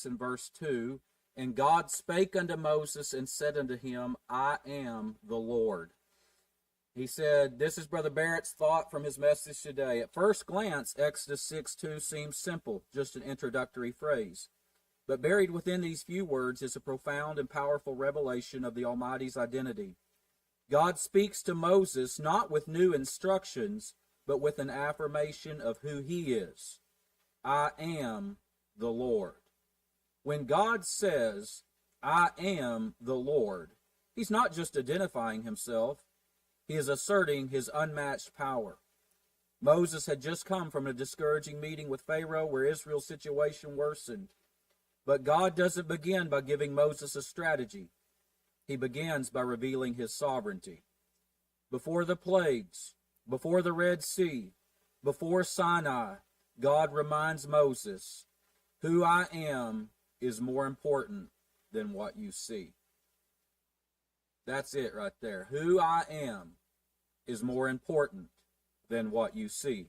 in verse 2, and God spake unto Moses and said unto him, I am the Lord. He said, this is Brother Barrett's thought from his message today. At first glance, Exodus 6:2 seems simple, just an introductory phrase. But buried within these few words is a profound and powerful revelation of the Almighty's identity. God speaks to Moses not with new instructions, but with an affirmation of who he is. I am the Lord. When God says, I am the Lord, he's not just identifying himself, he is asserting his unmatched power. Moses had just come from a discouraging meeting with Pharaoh where Israel's situation worsened. But God doesn't begin by giving Moses a strategy. He begins by revealing his sovereignty. Before the plagues, before the Red Sea, before Sinai, God reminds Moses, who I am is more important than what you see. That's it right there. Who I am is more important than what you see.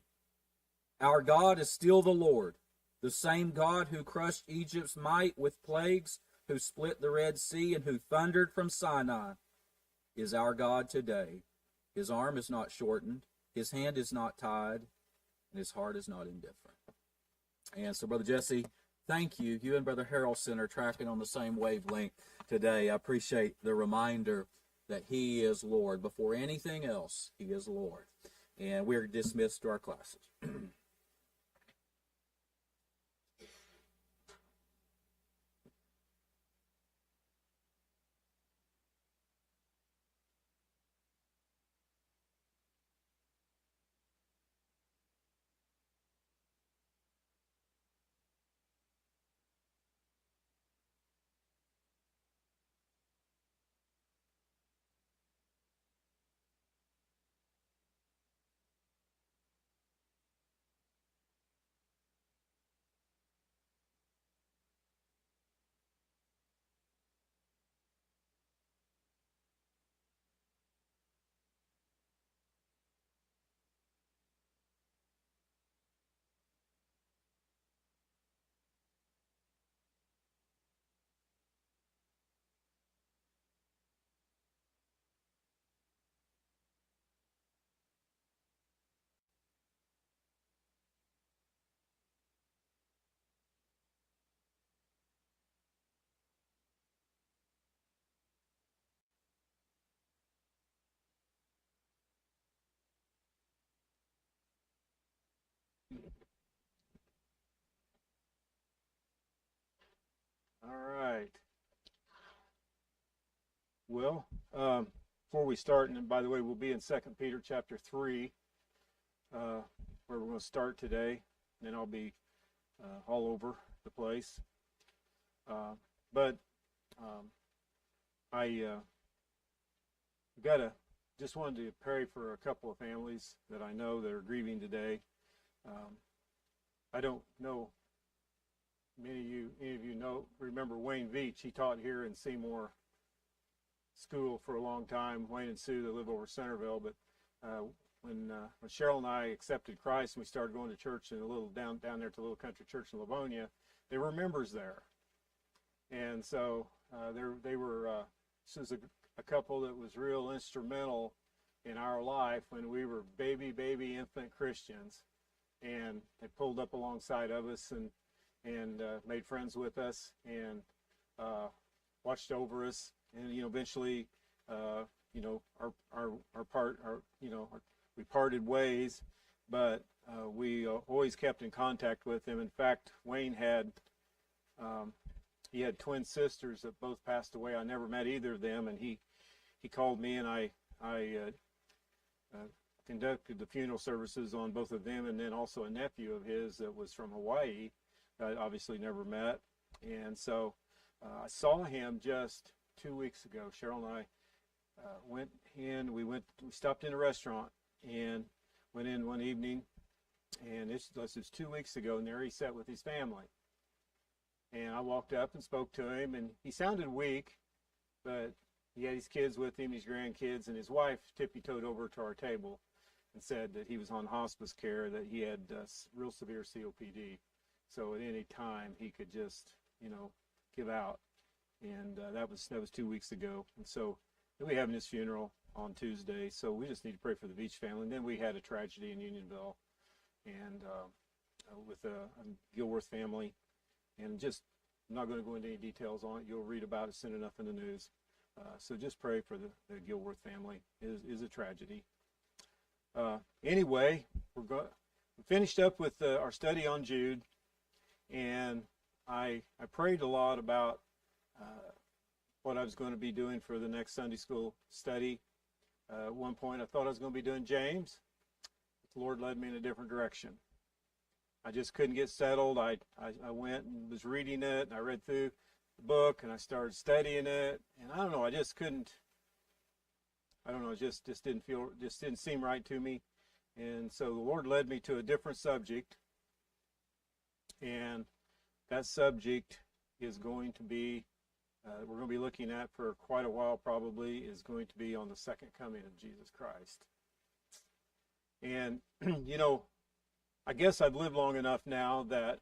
Our God is still the Lord, the same God who crushed Egypt's might with plagues, who split the Red Sea, and who thundered from Sinai, is our God today. His arm is not shortened, his hand is not tied, and his heart is not indifferent. And so, Brother Jesse, thank you. You and Brother Harrelson are tracking on the same wavelength today. I appreciate the reminder that he is Lord. Before anything else, he is Lord. And we're dismissed to our classes. All right. Well, before we start, and by the way, we'll be in 2 Peter chapter 3, where we're going to start today. And then I'll be all over the place. But I just wanted to pray for a couple of families that I know that are grieving today. I don't know any of you remember Wayne Veach. He taught here in Seymour School for a long time. Wayne and Sue, they live over Centerville. But when Cheryl and I accepted Christ and we started going to church in a little down there to a little country church in Livonia, they were members there. And so they were this is a couple that was real instrumental in our life when we were baby infant Christians, and they pulled up alongside of us and made friends with us and watched over us, and eventually we parted ways, but we always kept in contact with them. In fact, Wayne had he had twin sisters that both passed away. I never met either of them, and he called me, and I conducted the funeral services on both of them, and then also a nephew of his that was from Hawaii that I obviously never met. And so I saw him just 2 weeks ago. Cheryl and I went in. We stopped in a restaurant and went in one evening, and this was 2 weeks ago, and there he sat with his family. And I walked up and spoke to him, and he sounded weak, but he had his kids with him, his grandkids, and his wife tippy-toed over to our table and said that he was on hospice care, that he had real severe COPD. So at any time he could just give out. And that was 2 weeks ago. And so we having his funeral on Tuesday. So we just need to pray for the Beach family. And then we had a tragedy in Unionville, and with a Gilworth family. And just, I'm not going to go into any details on it. You'll read about it soon enough in the news. So just pray for the Gilworth family. It is a tragedy. Anyway, we finished up with our study on Jude, and I prayed a lot about what I was going to be doing for the next Sunday school study. At one point, I thought I was going to be doing James. But the Lord led me in a different direction. I just couldn't get settled. I went and was reading it, and I read through the book, and I started studying it, and I don't know, I just couldn't. I don't know, it just didn't seem right to me. And so the Lord led me to a different subject, and that subject is going to be, we're going to be looking at for quite a while probably, is going to be on the second coming of Jesus Christ. And, I guess I've lived long enough now that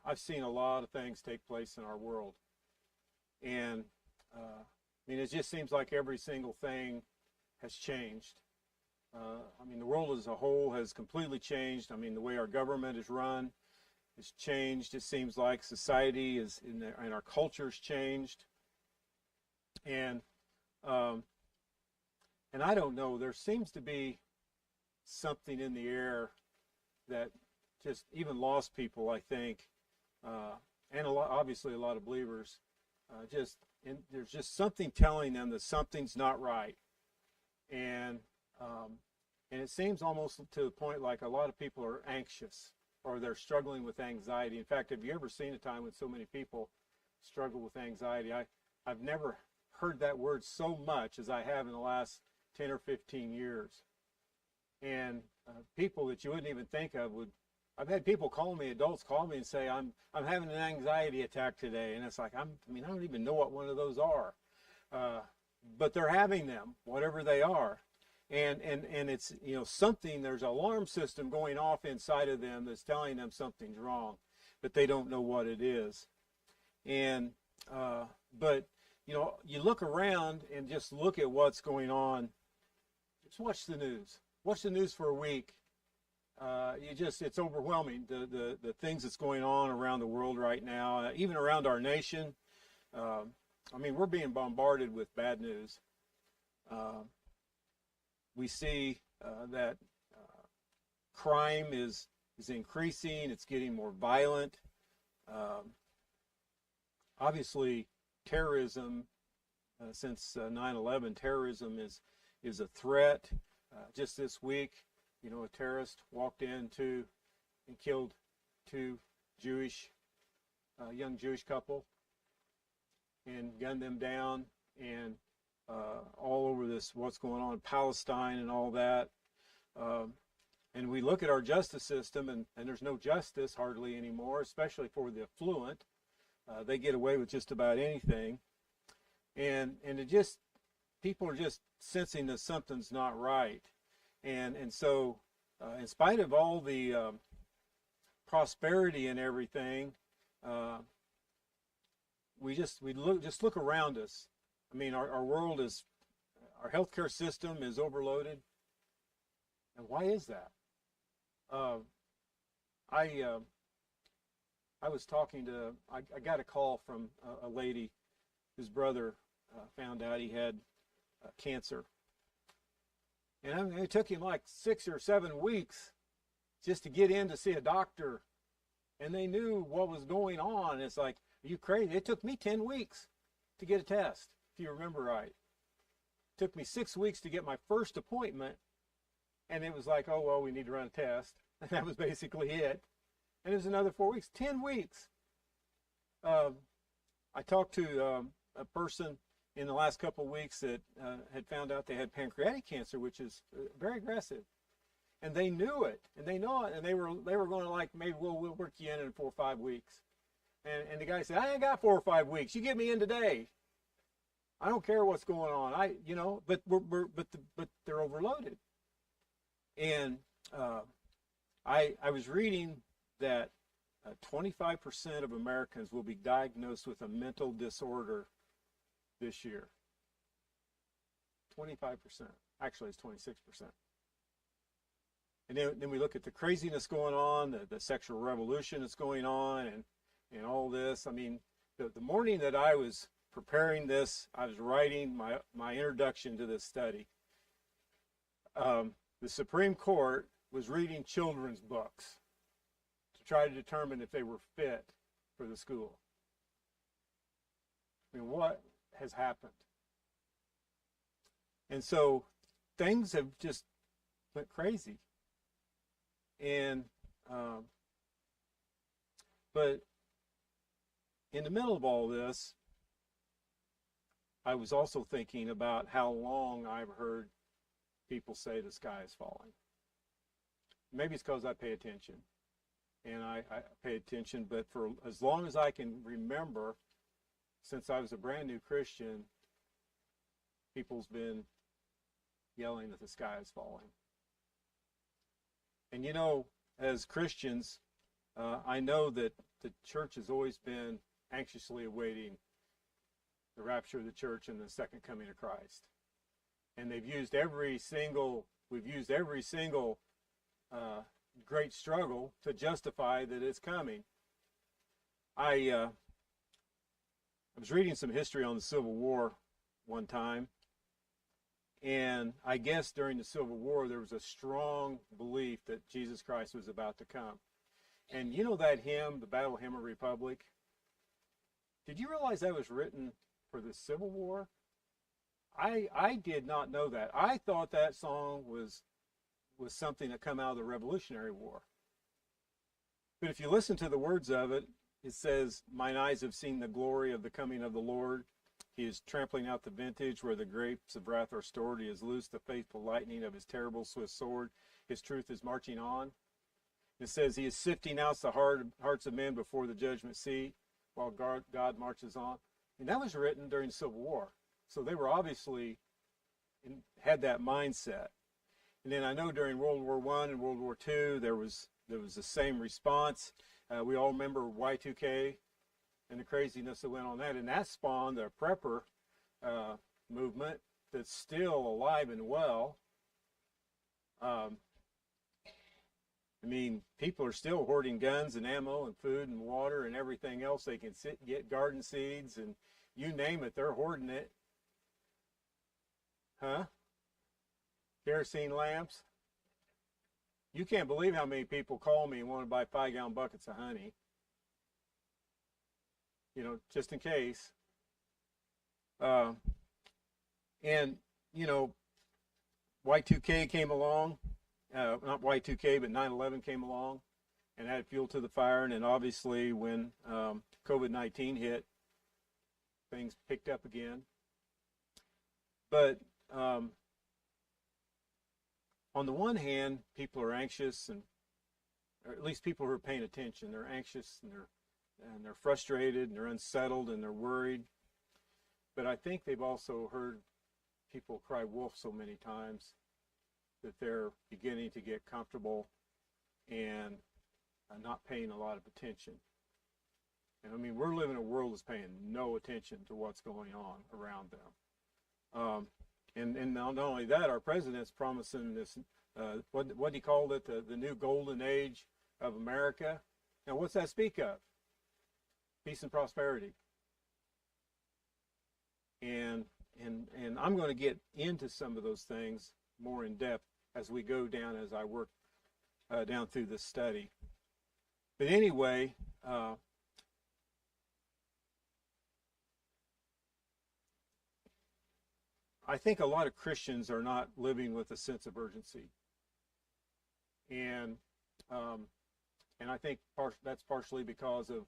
I've seen a lot of things take place in our world. And, it just seems like every single thing has changed. The world as a whole has completely changed. The way our government is run has changed. It seems like society is and our culture's changed. And I don't know, there seems to be something in the air that just even lost people, I think, and obviously a lot of believers, there's just something telling them that something's not right. And it seems almost to the point like a lot of people are anxious, or they're struggling with anxiety. In fact, have you ever seen a time when so many people struggle with anxiety? I've never heard that word so much as I have in the last 10 or 15 years. And people that you wouldn't even think of I've had people adults call me and say, I'm having an anxiety attack today. And it's like, I don't even know what one of those are. But they're having them, whatever they are. And it's, something, there's an alarm system going off inside of them that's telling them something's wrong, but they don't know what it is. And, but, you look around and just look at what's going on. Just watch the news. Watch the news for a week. It's overwhelming, the things that's going on around the world right now, even around our nation. We're being bombarded with bad news. We see that crime is increasing. It's getting more violent. Obviously, terrorism, since 9/11, terrorism is a threat. Just this week, a terrorist walked into and killed two young Jewish couple, and gunned them down, and all over what's going on in Palestine and all that. And we look at our justice system, and there's no justice hardly anymore, especially for the affluent. They get away with just about anything. And people are just sensing that something's not right. And so, in spite of all the prosperity and everything, we look around us. Our world our healthcare system is overloaded. And why is that? I was talking to, I got a call from a lady whose brother found out he had cancer. And it took him like 6 or 7 weeks just to get in to see a doctor. And they knew what was going on. It's like, are you crazy? It took me 10 weeks to get a test, if you remember right. It took me 6 weeks to get my first appointment. And it was like, oh, well, we need to run a test. And that was basically it. And it was another 4 weeks, 10 weeks. I talked to a person in the last couple of weeks that had found out they had pancreatic cancer, which is very aggressive. And they knew it, and they know it, and they were going to like, maybe we'll work you in 4 or 5 weeks. And the guy said, I ain't got 4 or 5 weeks. You get me in today. I don't care what's going on. But they're overloaded. And I was reading that 25% of Americans will be diagnosed with a mental disorder this year. 25%. Actually, it's 26%. And then we look at the craziness going on, the sexual revolution that's going on, and all this. I mean, the morning that I was preparing this, I was writing my introduction to this study. The Supreme Court was reading children's books to try to determine if they were fit for the school. I mean, what has happened? And so things have just went crazy. And but in the middle of all this, I was also thinking about how long I've heard people say the sky is falling. Maybe it's because I pay attention, and I pay attention, but for as long as I can remember, since I was a brand new Christian, people's been yelling that the sky is falling. And you know, as Christians, I know that the church has always been anxiously awaiting the rapture of the church and the second coming of Christ. And we've used every single great struggle to justify that it's coming. I was reading some history on the Civil War one time, and I guess during the Civil War there was a strong belief that Jesus Christ was about to come. And you know that hymn, the Battle Hymn of Republic? Did you realize that was written for the Civil War? I did not know that. I thought that song was something that come out of the Revolutionary War. But if you listen to the words of it, it says, "Mine eyes have seen the glory of the coming of the Lord. He is trampling out the vintage where the grapes of wrath are stored. He has loosed the faithful lightning of his terrible swift sword. His truth is marching on." It says, "He is sifting out the hearts of men before the judgment seat while God marches on." And that was written during the Civil War. So they were obviously had that mindset. And then I know during World War I and World War II, there was the same response. We all remember Y2K and the craziness that went on that. And that spawned the prepper movement that's still alive and well. I mean, people are still hoarding guns and ammo and food and water and everything else they can get, garden seeds, and you name it, they're hoarding it. Huh? Kerosene lamps. You can't believe how many people call me and want to buy 5-gallon buckets of honey. You know, just in case. And, you know, Y2K came along. Not Y2K, but 9/11 came along and added fuel to the fire. And then obviously when COVID-19 hit, things picked up again. But on the one hand, people are anxious, or at least people who are paying attention, they're anxious and they're frustrated and they're unsettled and they're worried. But I think they've also heard people cry wolf so many times that they're beginning to get comfortable and not paying a lot of attention. And I mean, we're living in a world that's paying no attention to what's going on around them. And not only that, our president's promising this, what he called it, the new golden age of America. Now, what's that speak of? Peace and prosperity. And I'm going to get into some of those things more in depth as we go down, as I work down through this study. But anyway, I think a lot of Christians are not living with a sense of urgency, and I think that's partially because of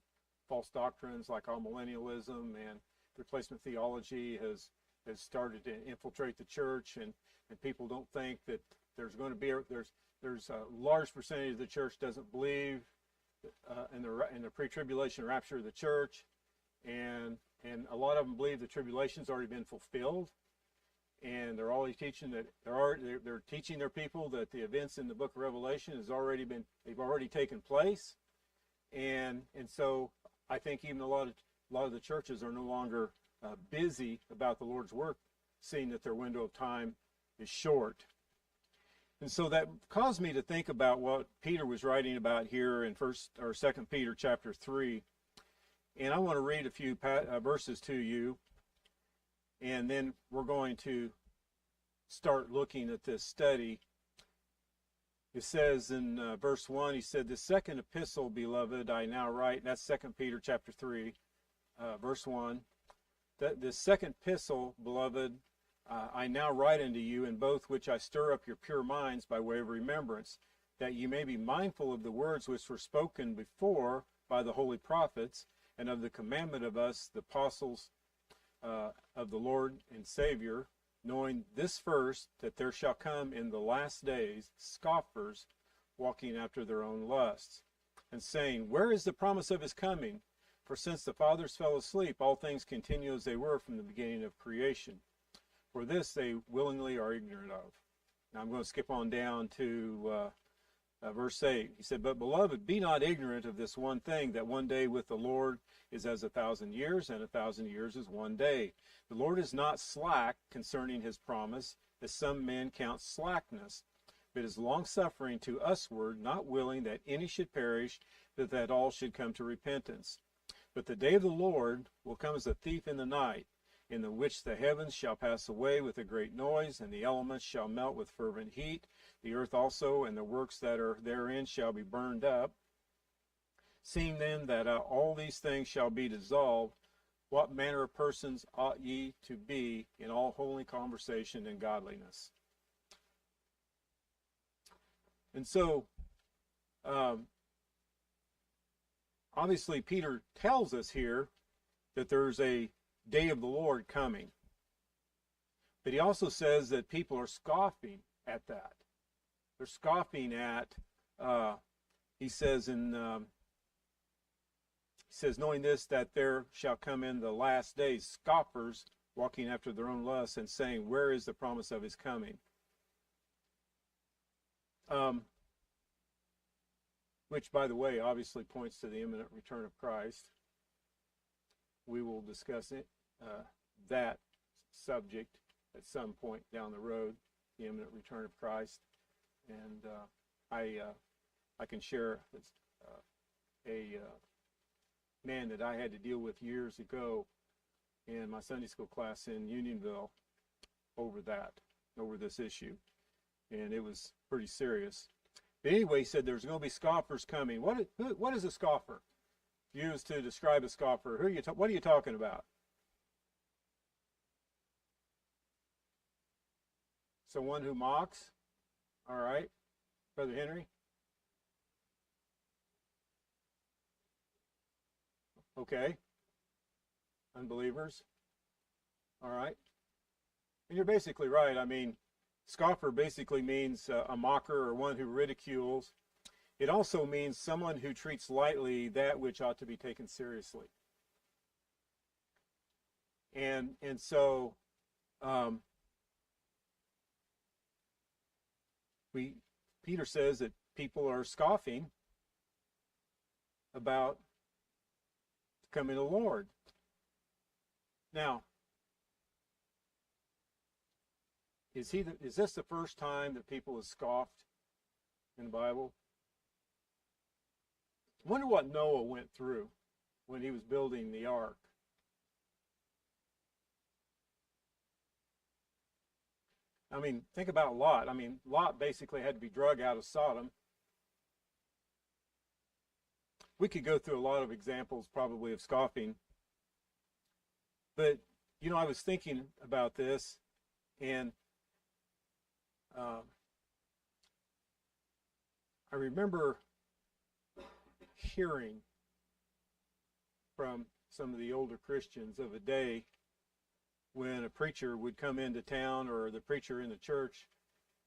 false doctrines like amillennialism and replacement theology has started to infiltrate the church, and people don't think that there's going to be there's a large percentage of the church doesn't believe in the pre-tribulation rapture of the church, and a lot of them believe the tribulation's already been fulfilled. And they're always teaching that they're teaching their people that the events in the book of Revelation they've already taken place. And so I think even a lot of the churches are no longer busy about the Lord's work, seeing that their window of time is short. And so that caused me to think about what Peter was writing about here in Second Peter chapter 3. And I want to read a few verses to you, and then we're going to start looking at this study. It says in verse 1, he said, "The second epistle, beloved, I now write," and that's 2 Peter chapter 3, verse 1. "The second epistle, beloved, I now write unto you, in both which I stir up your pure minds by way of remembrance, that ye may be mindful of the words which were spoken before by the holy prophets, and of the commandment of us, the apostles of the Lord and Savior, knowing this first, that there shall come in the last days scoffers, walking after their own lusts, and saying, Where is the promise of his coming? For since the fathers fell asleep, all things continue as they were from the beginning of creation. For this they willingly are ignorant of." Now I'm going to skip on down to verse 8. He said, "But beloved, be not ignorant of this one thing, that one day with the Lord is as 1,000 years, and 1,000 years is one day. The Lord is not slack concerning his promise, as some men count slackness, but is longsuffering to usward, not willing that any should perish, but that all should come to repentance. But the day of the Lord will come as a thief in the night, in the which the heavens shall pass away with a great noise, and the elements shall melt with fervent heat. The earth also and the works that are therein shall be burned up. Seeing then that all these things shall be dissolved, what manner of persons ought ye to be in all holy conversation and godliness?" And so, obviously, Peter tells us here that there's a day of the Lord coming. But he also says that people are scoffing at that. They're scoffing at, he says, knowing this, that there shall come in the last days scoffers, walking after their own lusts, and saying, Where is the promise of his coming? Which, by the way, obviously points to the imminent return of Christ. We will discuss that subject at some point down the road, the imminent return of Christ. And I can share a man that I had to deal with years ago in my Sunday school class in Unionville over this issue. And it was pretty serious. But anyway, he said there's going to be scoffers coming. What is a scoffer? Used to describe a scoffer. What are you talking about? Someone who mocks? All right. Brother Henry? Okay. Unbelievers? All right. And you're basically right. I mean, scoffer basically means a mocker or one who ridicules. It also means someone who treats lightly that which ought to be taken seriously. And so Peter says that people are scoffing about the coming of the Lord. Now, is this the first time that people have scoffed in the Bible? I wonder what Noah went through when he was building the ark. I mean, think about Lot. I mean, Lot basically had to be drug out of Sodom. We could go through a lot of examples probably of scoffing. But, I was thinking about this, and I remember hearing from some of the older Christians of a day when a preacher would come into town, or the preacher in the church,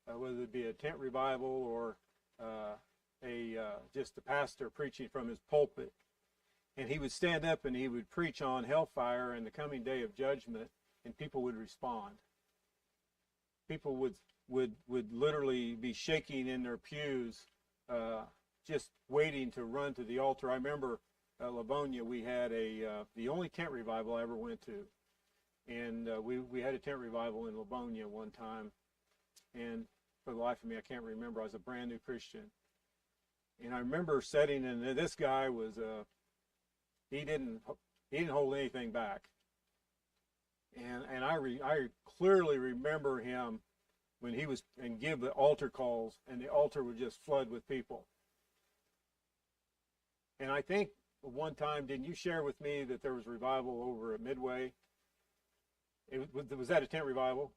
whether it be a tent revival or just the pastor preaching from his pulpit, and he would stand up and he would preach on hellfire and the coming day of judgment, and people would respond. People would literally be shaking in their pews, just waiting to run to the altar. I remember at Livonia, we had the only tent revival I ever went to. And we had a tent revival in Livonia one time. And for the life of me, I can't remember. I was a brand new Christian. And I remember sitting, and this guy was, he didn't hold anything back. And I clearly remember him when he was, and give the altar calls, and the altar would just flood with people. And I think one time, didn't you share with me that there was revival over at Midway? Was that a tent revival?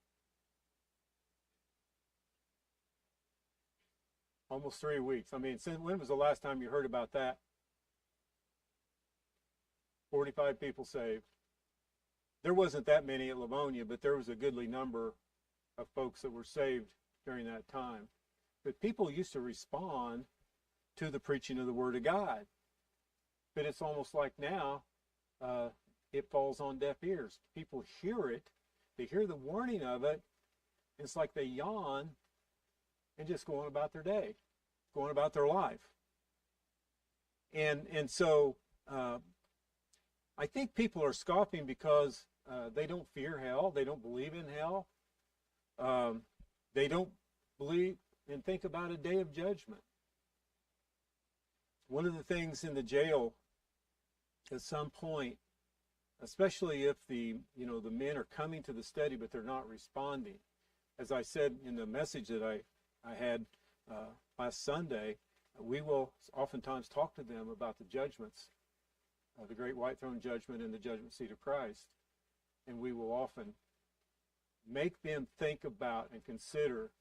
Almost 3 weeks. I mean, when was the last time you heard about that? 45 people saved. There wasn't that many at Livonia, but there was a goodly number of folks that were saved during that time. But people used to respond to the preaching of the Word of God. But it's almost like now it falls on deaf ears. People hear it, they hear the warning of it, it's like they yawn and just go on about their day, going about their life. And so I think people are scoffing because they don't fear hell, they don't believe in hell, they don't believe and think about a day of judgment. One of the things in the jail at some point, especially if the men are coming to the study but they're not responding, as I said in the message that I had last Sunday, we will oftentimes talk to them about the judgments, the great white throne judgment and the judgment seat of Christ, and we will often make them think about and consider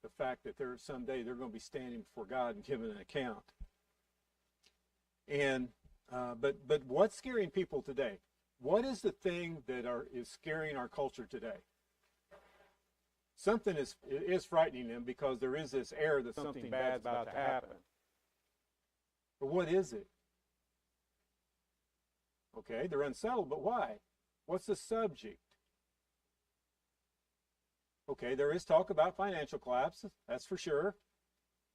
the fact that someday they're going to be standing before God and giving an account. And but what's scaring people today? What is the thing that is scaring our culture today? Something is frightening them because there is this air that something bad's about to happen. But what is it? Okay, they're unsettled, but why? What's the subject? Okay, there is talk about financial collapse, that's for sure.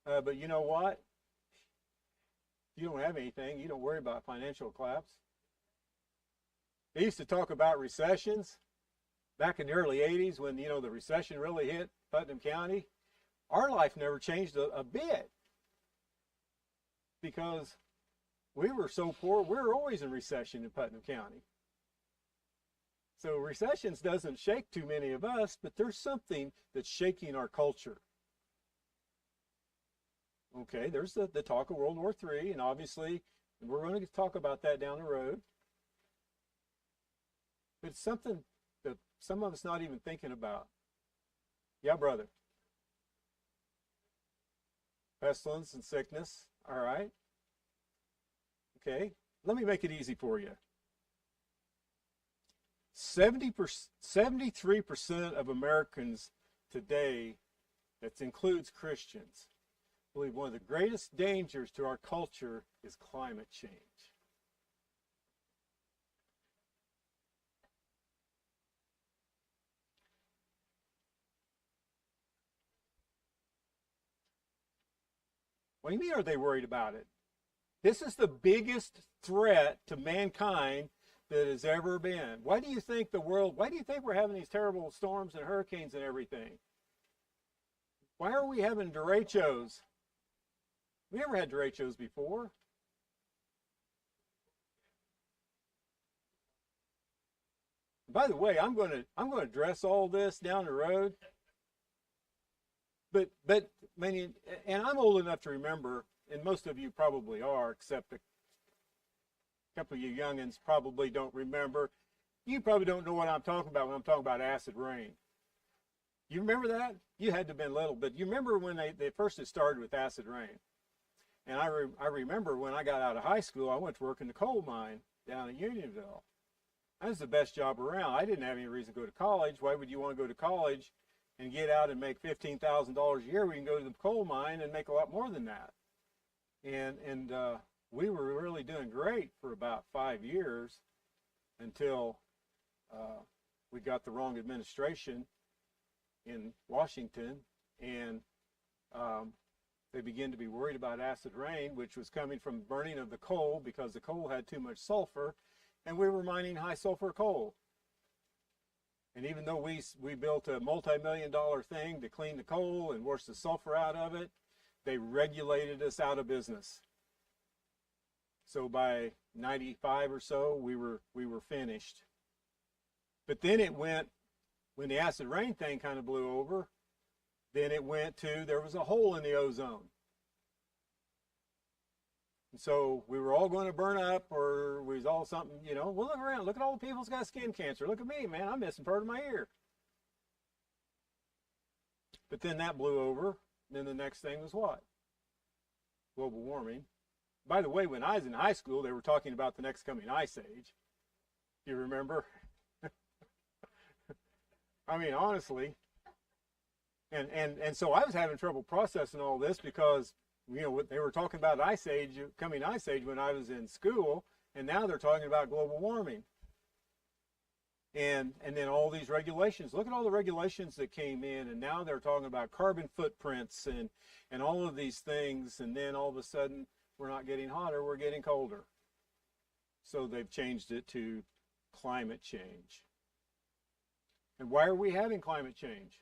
But you know what? If you don't have anything, you don't worry about financial collapse. They used to talk about recessions back in the early 80s when, the recession really hit Putnam County. Our life never changed a bit because we were so poor. We were always in recession in Putnam County. So recessions doesn't shake too many of us, but there's something that's shaking our culture. Okay, there's the talk of World War III, and obviously we're going to talk about that down the road. But it's something that some of us not even thinking about. Yeah, brother. Pestilence and sickness, all right. Okay, let me make it easy for you. 73% of Americans today, that includes Christians, believe one of the greatest dangers to our culture is climate change. What do you mean are they worried about it? This is the biggest threat to mankind that has ever been. Why do you think we're having these terrible storms and hurricanes and everything? Why are we having derechos? We never had derechos before. By the way, I'm going to address all this down the road. But and I'm old enough to remember, and most of you probably are, except a couple of you youngins probably don't remember. You probably don't know what I'm talking about when I'm talking about acid rain. You remember that? You had to have been little, but you remember when they first had started with acid rain. And I remember when I got out of high school, I went to work in the coal mine down at Unionville. That was the best job around. I didn't have any reason to go to college. Why would you want to go to college and get out and make $15,000 a year? We can go to the coal mine and make a lot more than that. And we were really doing great for about 5 years until we got the wrong administration in Washington, and They began to be worried about acid rain, which was coming from burning of the coal because the coal had too much sulfur, and we were mining high sulfur coal. And even though we built a multi-million-dollar thing to clean the coal and wash the sulfur out of it, they regulated us out of business. So by 95 or so, we were finished. But then it went, when the acid rain thing kind of blew over, then it went to, there was a hole in the ozone. And so we were all going to burn up, or we was all something, you know, well, look around, look at all the people who's got skin cancer. Look at me, man, I'm missing part of my ear. But then that blew over. Then the next thing was what? Global warming. By the way, when I was in high school, they were talking about the next coming ice age. You remember? I mean, honestly. And so I was having trouble processing all this because, you know, they were talking about ice age, coming ice age when I was in school, and now they're talking about global warming. And then all these regulations. Look at all the regulations that came in, and now they're talking about carbon footprints and all of these things, and then all of a sudden we're not getting hotter, we're getting colder. So they've changed it to climate change. And why are we having climate change?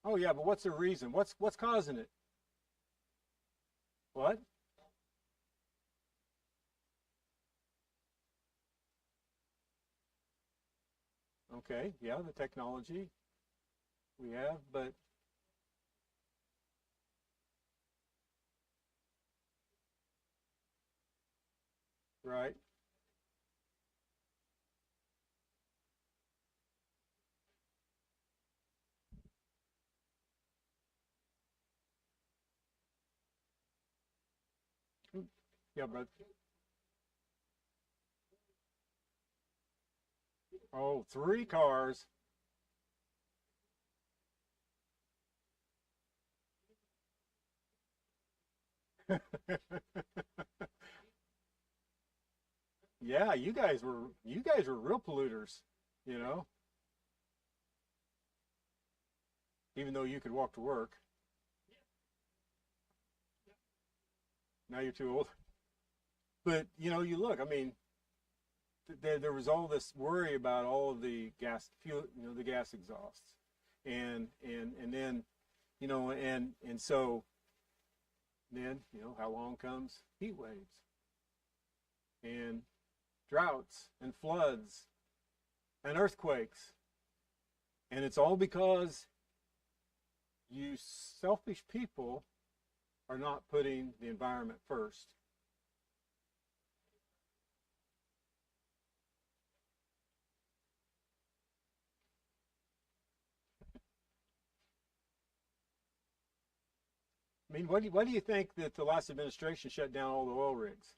Oh yeah, but what's the reason? What's causing it? What? Okay, yeah, the technology we have, but right. Yeah, but oh, 3 cars. Yeah, you guys were real polluters, you know, even though you could walk to work. Now you're too old. But you know, you look. I mean, there was all this worry about all of the gas fuel, you know, the gas exhausts, and then, you know, and so then, you know, how long comes heat waves and droughts and floods and earthquakes, and it's all because you selfish people are not putting the environment first. I mean, why do you think that the last administration shut down all the oil rigs?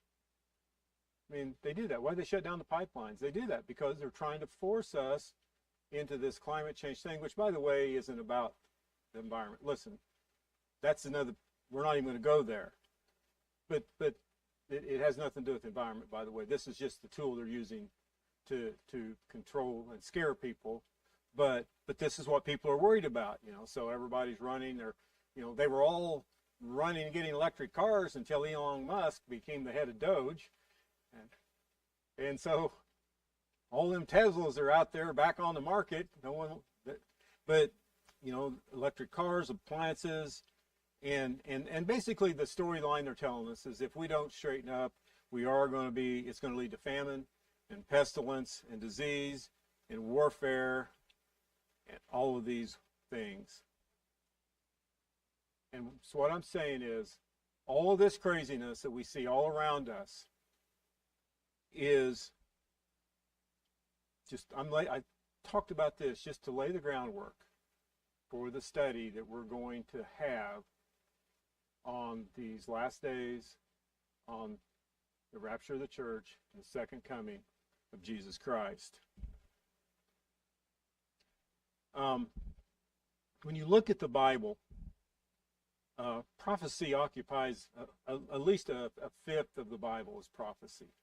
I mean, they do that. Why do they shut down the pipelines? They do that because they're trying to force us into this climate change thing, which, by the way, isn't about the environment. Listen, that's another, we're not even going to go there. But it has nothing to do with the environment, by the way. This is just the tool they're using to control and scare people. But this is what people are worried about, you know. So everybody's running. You know, they were all running and getting electric cars until Elon Musk became the head of Doge. And so all them Teslas are out there back on the market. No one, but you know, electric cars, appliances, and basically the storyline they're telling us is if we don't straighten up, it's going to lead to famine and pestilence and disease and warfare and all of these things. And so what I'm saying is all of this craziness that we see all around us is just, I talked about this just to lay the groundwork for the study that we're going to have on these last days, on the rapture of the church, and the second coming of Jesus Christ. When you look at the Bible, prophecy occupies at least a fifth of the Bible is prophecy.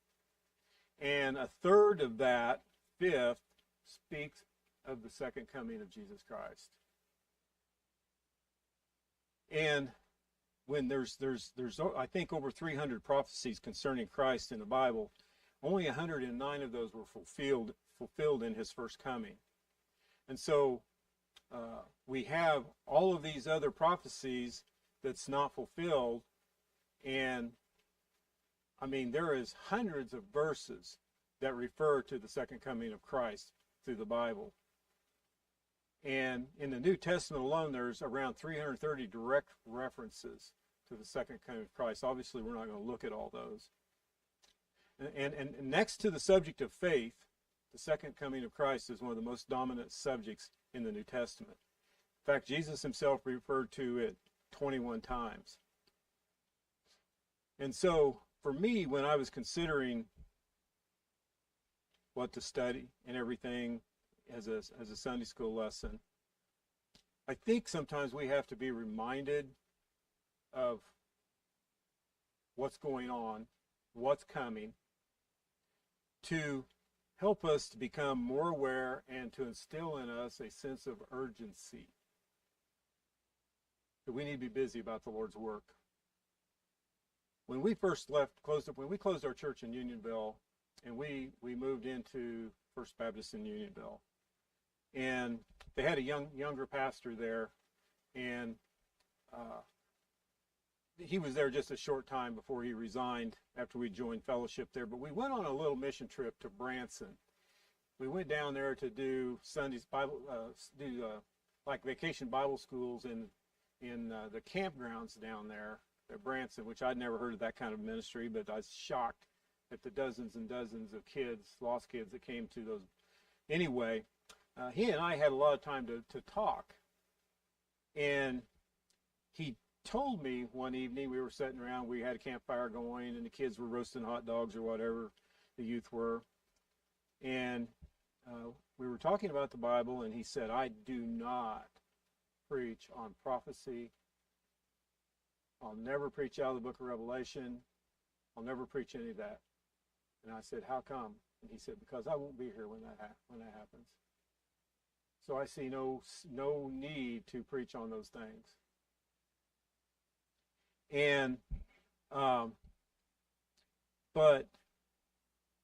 And a third of that fifth speaks of the second coming of Jesus Christ. And when there's I think over 300 prophecies concerning Christ in the Bible, only 109 of those were fulfilled in his first coming. And so we have all of these other prophecies that's not fulfilled, and I mean there is hundreds of verses that refer to the second coming of Christ through the Bible. And in the New Testament alone, there's around 330 direct references to the second coming of Christ. Obviously, we're not going to look at all those. And next to the subject of faith, the second coming of Christ is one of the most dominant subjects in the New Testament. In fact, Jesus himself referred to it 21 times. And so, for me, when I was considering what to study and everything as a Sunday school lesson, I think sometimes we have to be reminded of what's going on, what's coming, to help us to become more aware and to instill in us a sense of urgency. That we need to be busy about the Lord's work. When we first when we closed our church in Unionville, and we moved into First Baptist in Unionville, and they had a younger pastor there, and he was there just a short time before he resigned after we joined fellowship there. But we went on a little mission trip to Branson. We went down there to do Sundays Bible, like vacation Bible schools in the campgrounds down there at Branson, which I'd never heard of that kind of ministry, but I was shocked at the dozens and dozens of kids, lost kids that came to those. Anyway, he and I had a lot of time to talk, and he told me one evening, we were sitting around, we had a campfire going, and the kids were roasting hot dogs or whatever the youth were, and we were talking about the Bible, and he said, I do not preach on prophecy. I'll never preach out of the book of Revelation. I'll never preach any of that. And I said, how come? And he said, because I won't be here when that happens. So I see no need to preach on those things. And but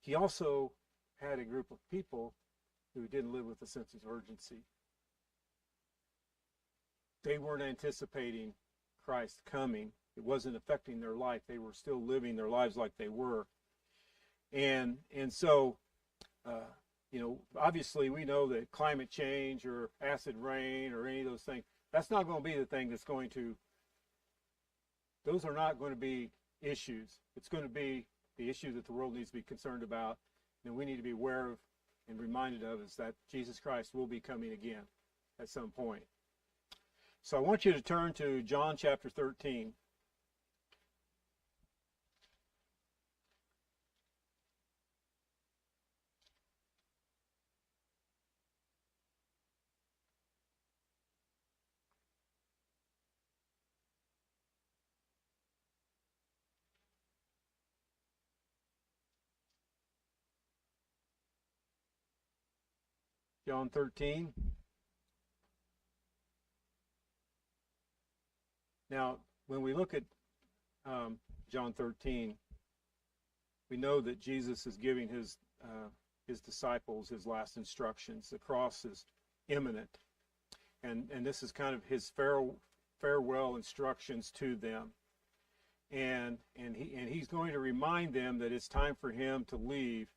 he also had a group of people who didn't live with a sense of urgency. They weren't anticipating Christ coming. It wasn't affecting their life. They were still living their lives like they were. And so, obviously we know that climate change or acid rain or any of those things, that's not going to be the thing that's going to, those are not going to be issues. It's going to be the issue that the world needs to be concerned about, and we need to be aware of and reminded of, is that Jesus Christ will be coming again at some point. So I want you to turn to John chapter 13. John 13. Now, when we look at John 13, we know that Jesus is giving his disciples his last instructions. The cross is imminent, and this is kind of his farewell instructions to them. And he's going to remind them that it's time for him to leave,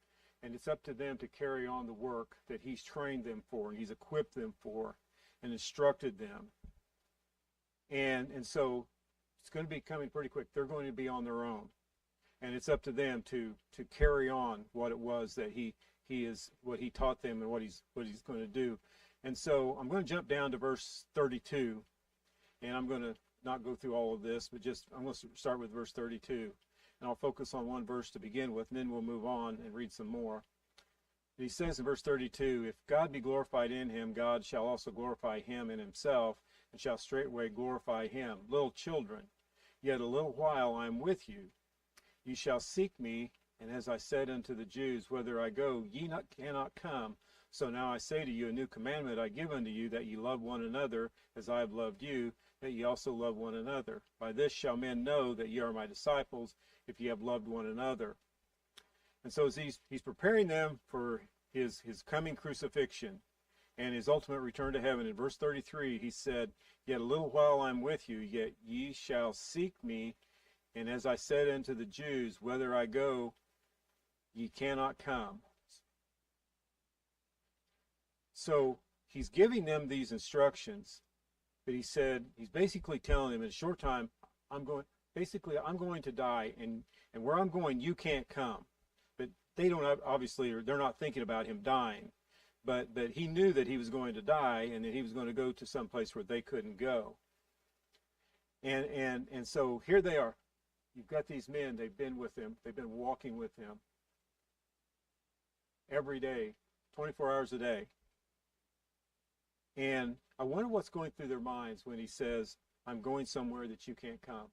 and it's up to them to carry on the work that he's trained them for, and he's equipped them for, and instructed them. And so it's going to be coming pretty quick. They're going to be on their own, and it's up to them to carry on what it was that he taught them and what he's going to do. And so I'm going to jump down to verse 32, and I'm going to not go through all of this, but I'm going to start with verse 32, and I'll focus on one verse to begin with, and then we'll move on and read some more. He says in verse 32, if God be glorified in him, God shall also glorify him in himself, and shall straightway glorify him. Little children, yet a little while I am with you. Ye shall seek me, and as I said unto the Jews, whither I go, ye cannot come. So now I say to you, a new commandment I give unto you, that ye love one another as I have loved you, that ye also love one another. By this shall men know that ye are my disciples, if ye have loved one another. And so as he's preparing them for his coming crucifixion and his ultimate return to heaven, in verse 33, he said, Yet a little while I am with you, yet ye shall seek me. And as I said unto the Jews, whither I go, ye cannot come. So he's giving them these instructions, but he's basically telling them in a short time, I'm going to die, and where I'm going, you can't come. But they don't, obviously, or they're not thinking about him dying. But he knew that he was going to die, and that he was going to go to some place where they couldn't go. And so here they are. You've got these men, they've been with him, they've been walking with him every day, 24 hours a day. And I wonder what's going through their minds when he says, I'm going somewhere that you can't come.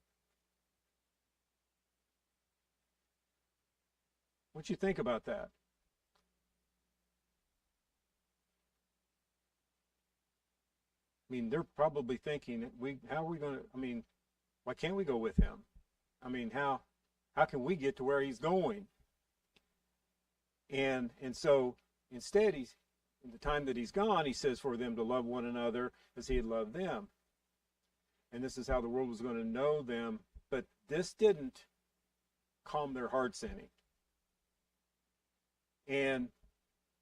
What you think about that? I mean, they're probably thinking, how are we going to, why can't we go with him? How can we get to where he's going? And so instead, in the time that he's gone, he says for them to love one another as he had loved them. And this is how the world was going to know them. But this didn't calm their hearts any. And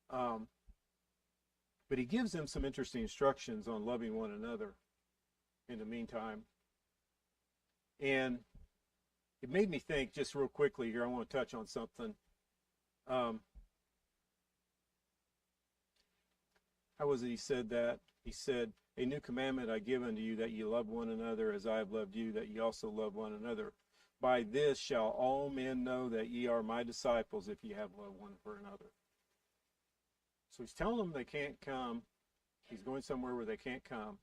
but he gives them some interesting instructions on loving one another in the meantime. And it made me think, just real quickly here, I want to touch on something. How was it he said that? He said, a new commandment I give unto you, that ye love one another as I have loved you, that ye also love one another. By this shall all men know that ye are my disciples, if ye have love one for another. So he's telling them they can't come. He's going somewhere where they can't come.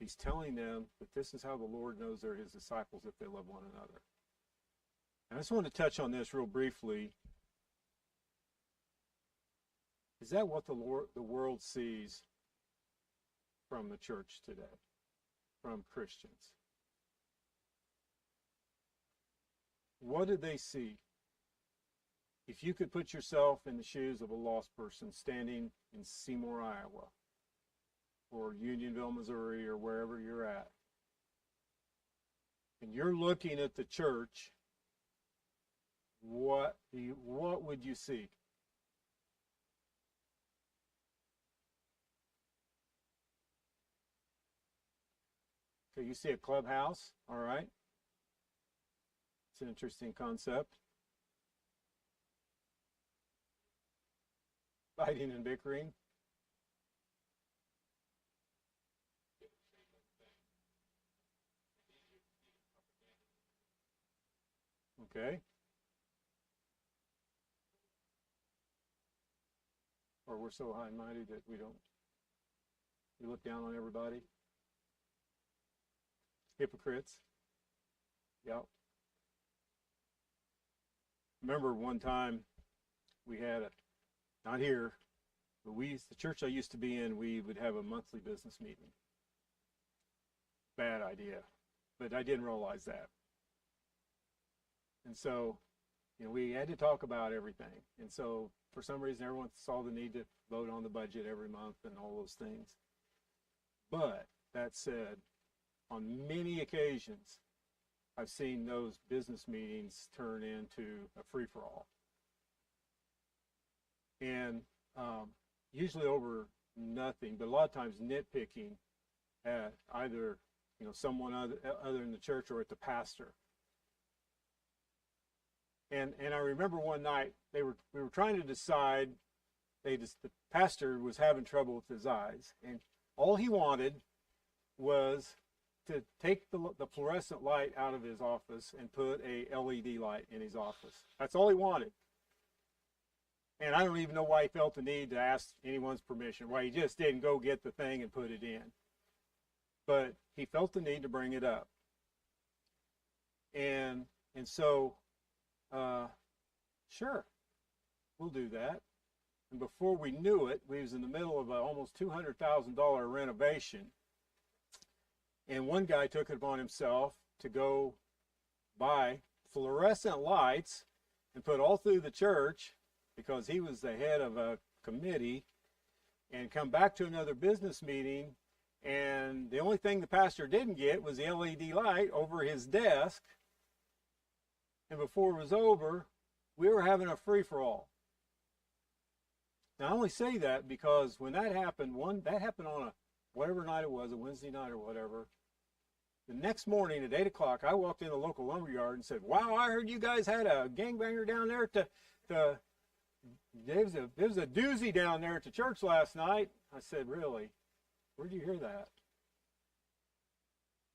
He's telling them that this is how the Lord knows they're his disciples, if they love one another. And I just want to touch on this real briefly. Is that what the world sees from the church today, from Christians? What do they see? If you could put yourself in the shoes of a lost person standing in Seymour, Iowa, or Unionville, Missouri, or wherever you're at, and you're looking at the church, what would you see? Okay, you see a clubhouse, all right? It's an interesting concept. Fighting and bickering. Okay. Or we're so high-minded that we look down on everybody. Hypocrites. Yep. Remember one time we had not here, but the church I used to be in, we would have a monthly business meeting. Bad idea, but I didn't realize that. And so, we had to talk about everything. And so, for some reason, everyone saw the need to vote on the budget every month and all those things. But that said, on many occasions, I've seen those business meetings turn into a free-for-all. And usually over nothing, but a lot of times nitpicking at either someone other in the church or at the pastor. And I remember one night we were trying to decide. The pastor was having trouble with his eyes, and all he wanted was to take the fluorescent light out of his office and put a LED light in his office. That's all he wanted. And I don't even know why he felt the need to ask anyone's permission, why he just didn't go get the thing and put it in. But he felt the need to bring it up. And so, sure, we'll do that. And before we knew it, we was in the middle of a almost $200,000 renovation. And one guy took it upon himself to go buy fluorescent lights and put all through the church, because he was the head of a committee, and come back to another business meeting, and the only thing the pastor didn't get was the LED light over his desk. And before it was over, we were having a free-for-all. Now, I only say that because when that happened, that happened on a whatever night it was, a Wednesday night or whatever. The next morning at 8 o'clock, I walked in the local lumber yard and said, "Wow, I heard you guys had a gangbanger down there there was a doozy down there at the church last night." I said, "Really? Where'd you hear that?"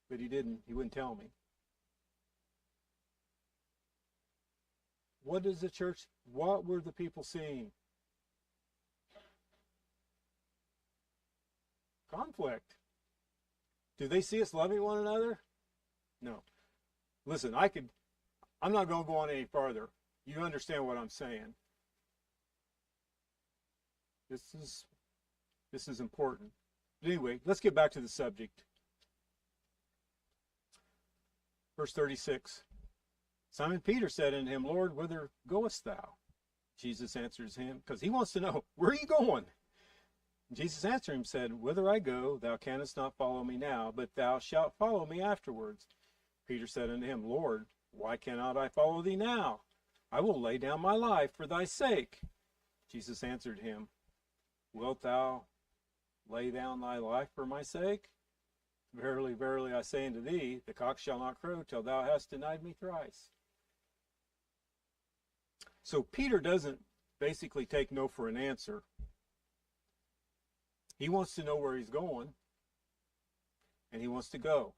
But he wouldn't tell me. What were the people seeing? Conflict. Do they see us loving one another? No. Listen, I'm not going to go on any farther. You understand what I'm saying. This is important. But anyway, let's get back to the subject. Verse 36. Simon Peter said unto him, "Lord, whither goest thou?" Jesus answers him, because he wants to know, where are you going? Jesus answered him, said, "Whither I go, thou canst not follow me now, but thou shalt follow me afterwards." Peter said unto him, "Lord, why cannot I follow thee now? I will lay down my life for thy sake." Jesus answered him, "Wilt thou lay down thy life for my sake? Verily, verily, I say unto thee, the cock shall not crow till thou hast denied me thrice." So Peter doesn't basically take no for an answer. He wants to know where he's going, and he wants to go.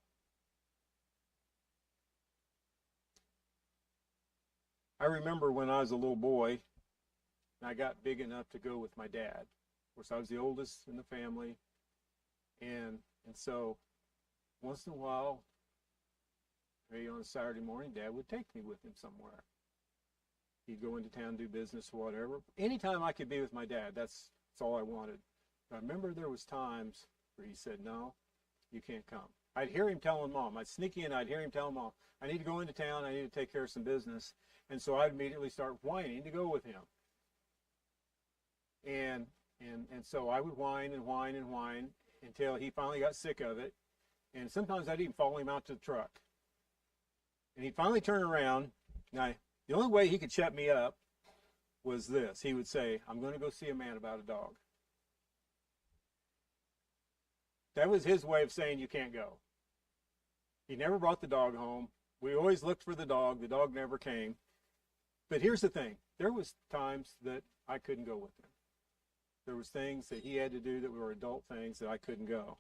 I remember when I was a little boy, and I got big enough to go with my dad. Of course, I was the oldest in the family, and so once in a while, maybe on a Saturday morning, Dad would take me with him somewhere. He'd go into town, do business, or whatever. Anytime I could be with my dad, that's all I wanted. I remember there was times where he said, "No, you can't come." I'd hear him telling Mom. I'd sneak in, I'd hear him telling Mom, "I need to go into town, I need to take care of some business." And so I'd immediately start whining to go with him. And so I would whine and whine and whine until he finally got sick of it. And sometimes I'd even follow him out to the truck. And he'd finally turn around. Now, the only way he could shut me up was this. He would say, "I'm going to go see a man about a dog." That was his way of saying you can't go. He never brought the dog home. We always looked for the dog. The dog never came. But here's the thing. There was times that I couldn't go with him. There was things that he had to do that were adult things that I couldn't go.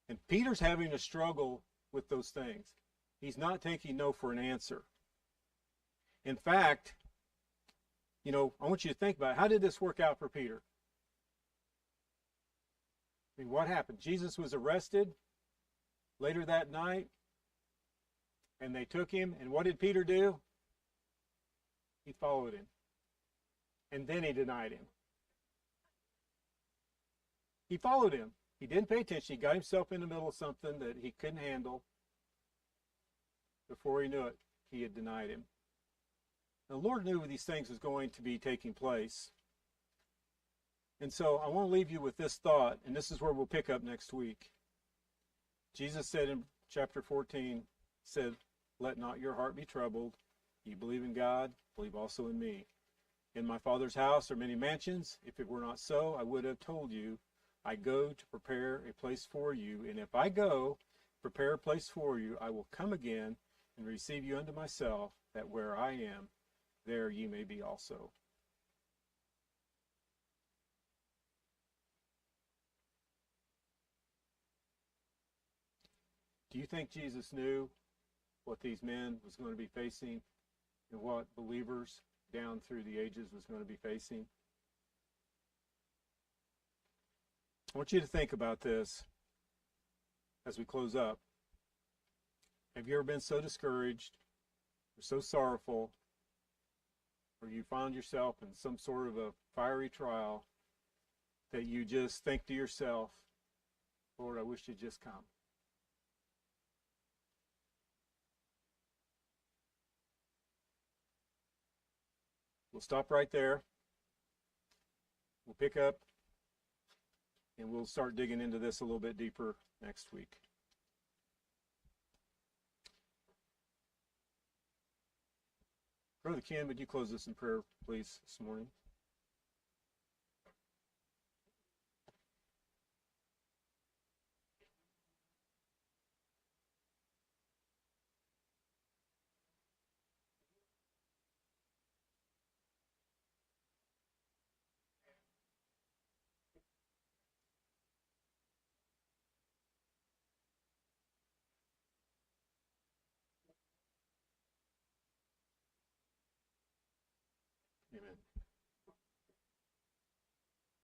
And Peter's having a struggle with those things. He's not taking no for an answer. In fact, I want you to think about it. How did this work out for Peter? I mean, what happened? Jesus was arrested later that night, and they took him, and what did Peter do? He followed him, and then he denied him. He followed him. He didn't pay attention. He got himself in the middle of something that he couldn't handle. Before he knew it, he had denied him. The Lord knew these things was going to be taking place. And so I want to leave you with this thought, and this is where we'll pick up next week. Jesus said in chapter 14, said, "Let not your heart be troubled. You believe in God, believe also in me. In my Father's house are many mansions. If it were not so, I would have told you. I go to prepare a place for you. And if I go, prepare a place for you, I will come again and receive you unto myself, that where I am, there you may be also." Do you think Jesus knew what these men was going to be facing and what believers down through the ages was going to be facing? I want you to think about this as we close up. Have you ever been so discouraged or so sorrowful or you found yourself in some sort of a fiery trial, that you just think to yourself, Lord, I wish you'd just come. We'll stop right there. We'll pick up, and we'll start digging into this a little bit deeper next week. Brother Ken, would you close this in prayer, please, this morning?